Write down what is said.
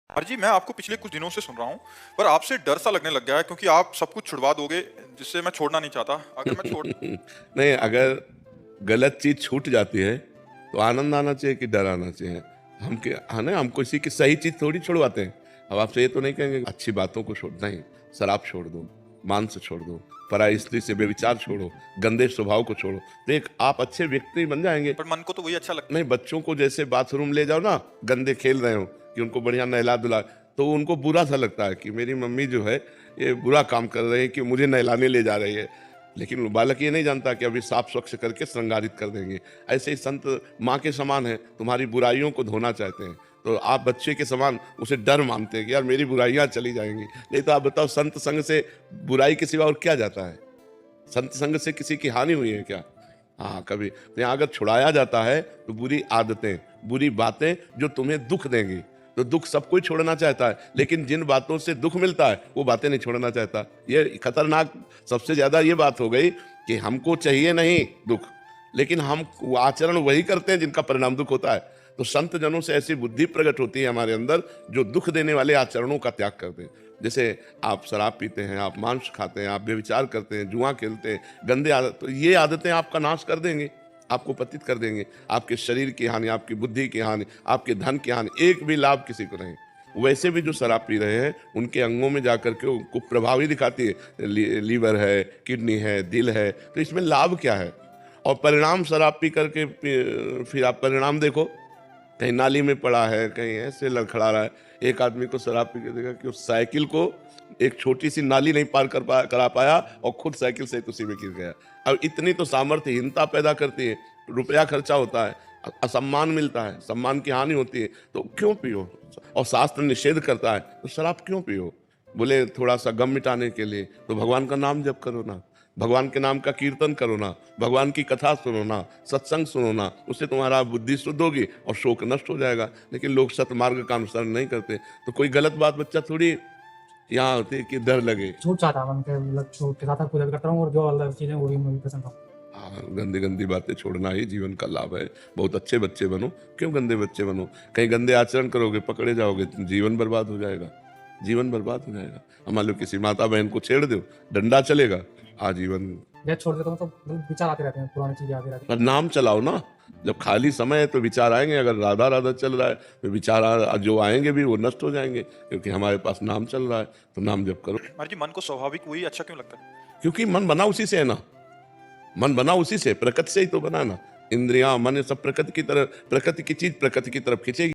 जी, मैं आपको पिछले कुछ दिनों से सुन रहा हूँ, पर आपसे डर सा लगने लग गया है क्योंकि आप सब कुछ छुड़वा दोगे, जिससे मैं छोड़ना नहीं चाहता। अगर मैं छोड़ नहीं, अगर गलत चीज़ छूट जाती है, तो आनंद आना चाहिए कि डर आना चाहिए? हम क्या है ना, हम किसी की सही चीज़ थोड़ी छुड़वाते हैं। अब आपसे ये तो नहीं कहेंगे अच्छी बातों को छोड़ना ही, शराब छोड़ दो, मांस छोड़ दो, पराई स्त्री से व्यभिचार छोड़ो, गंदे स्वभाव को छोड़ो, तो एक आप अच्छे व्यक्ति बन जाएँगे। पर मन को तो वही अच्छा लगता नहीं, बच्चों को जैसे बाथरूम ले जाओ ना, गंदे खेल रहे हो, कि उनको बढ़िया नहला-धुला, तो उनको बुरा सा लगता है कि मेरी मम्मी जो है, ये बुरा काम कर रही है कि मुझे नहलाने ले जा रही है। लेकिन वो बालक ये नहीं जानता कि अभी साफ स्वच्छ करके श्रृंगारित कर देंगे। ऐसे ही संत माँ के समान हैं, तुम्हारी बुराइयों को धोना चाहते हैं। तो आप बच्चे के समान उसे डर मानते हैं कि यार मेरी बुराइयाँ चली जाएँगी। नहीं तो आप बताओ, संत संग से बुराई के सिवा और क्या जाता है? संत संग से किसी की हानि हुई है क्या? हाँ, कभी तो यहाँ अगर छुड़ाया जाता है तो बुरी आदतें, बुरी बातें जो तुम्हें दुःख देंगी। तो दुःख सब कोई छोड़ना चाहता है, लेकिन जिन बातों से दुःख मिलता है, वो बातें नहीं छोड़ना चाहता। ये खतरनाक सबसे ज़्यादा ये बात हो गई कि हमको चाहिए नहीं दुःख, लेकिन हम वो आचरण वही करते हैं जिनका परिणाम दुःख होता है। तो संत जनों से ऐसी बुद्धि प्रकट होती है हमारे अंदर, जो दुःख देने वाले आचरणों का त्याग करते हैं। जैसे आप शराब पीते हैं, आप मांस खाते हैं, आप व्यभिचार करते हैं, जुआ खेलते हैं, गंदे आदत, तो ये आदतें आपका नाश कर देंगे, आपको पतित कर देंगे। आपके शरीर की हानि, आपकी बुद्धि की हानि, आपके धन की हानि, एक भी लाभ किसी को नहीं। वैसे भी जो शराब पी रहे हैं, उनके अंगों में जाकर के उनको प्रभाव ही दिखाती है। लीवर है, किडनी है, दिल है, तो इसमें लाभ क्या है? और परिणाम शराब पी करके फिर आप परिणाम देखो, कहीं नाली में पड़ा है, कहीं ऐसे लड़खड़ा रहा है। एक आदमी को शराब पी के देखा कि उस साइकिल को एक छोटी-सी नाली नहीं पार करा पाया और खुद साइकिल सहित उसी में गिर गया। अब इतनी तो सामर्थ्यहीनता पैदा करती है, रुपया खर्चा होता है, असम्मान मिलता है, सम्मान की हानि होती है, तो क्यों पियो? और शास्त्र निषेध करता है, तो शराब क्यों पियो? बोले थोड़ा-सा गम मिटाने के लिए, तो भगवान का नाम जप करो ना, भगवान के नाम का कीर्तन करो ना, भगवान की कथा सुनो ना, सत्संग सुनो ना, उससे तुम्हारा बुद्धि शुद्ध होगी और शोक नष्ट हो जाएगा। लेकिन लोग सतमार्ग का अनुसरण नहीं करते, तो कोई गलत बात बच्चा थोड़ी यहाँ होती है कि डर लगे। छूट चाहता मैं उनके मतलब छूट के साथ पूजा भी करता हूँ और जो अलग चीज़ें वो भी मुझे पसंद है। हाँ, गंदी-गंदी बातें छोड़ना ही जीवन का लाभ है। बहुत अच्छे बच्चे बनो, क्यों गंदे बच्चे बनो? कहीं गंदे आचरण करोगे, पकड़े जाओगे, जीवन बर्बाद हो जाएगा, जीवन बर्बाद हो जाएगा। अब मान लो किसी माता-बहन को छेड़ दो, डंडा चलेगा आजीवन। या छोड़ देता हूँ तो मतलब विचार आते रहते हैं, पुरानी चीज़ें आती रहती पर नाम चलाओ ना, जब खाली समय है तो विचार आएँगे। अगर राधा-राधा चल रहा है, तो विचार जो आएँगे भी वो नष्ट हो जाएँगे, क्योंकि हमारे पास नाम चल रहा है, तो नाम जप करो। जी, मन को स्वाभाविक वही अच्छा क्यों लगता है? क्योंकि मन बना उसी से है ना, मन बना उसी से, प्रकृति से ही तो बना है ना। इंद्रियाँ, मन, ये सब प्रकृति की तरफ, प्रकृति की चीज़ प्रकृति की तरफ खींचेगी।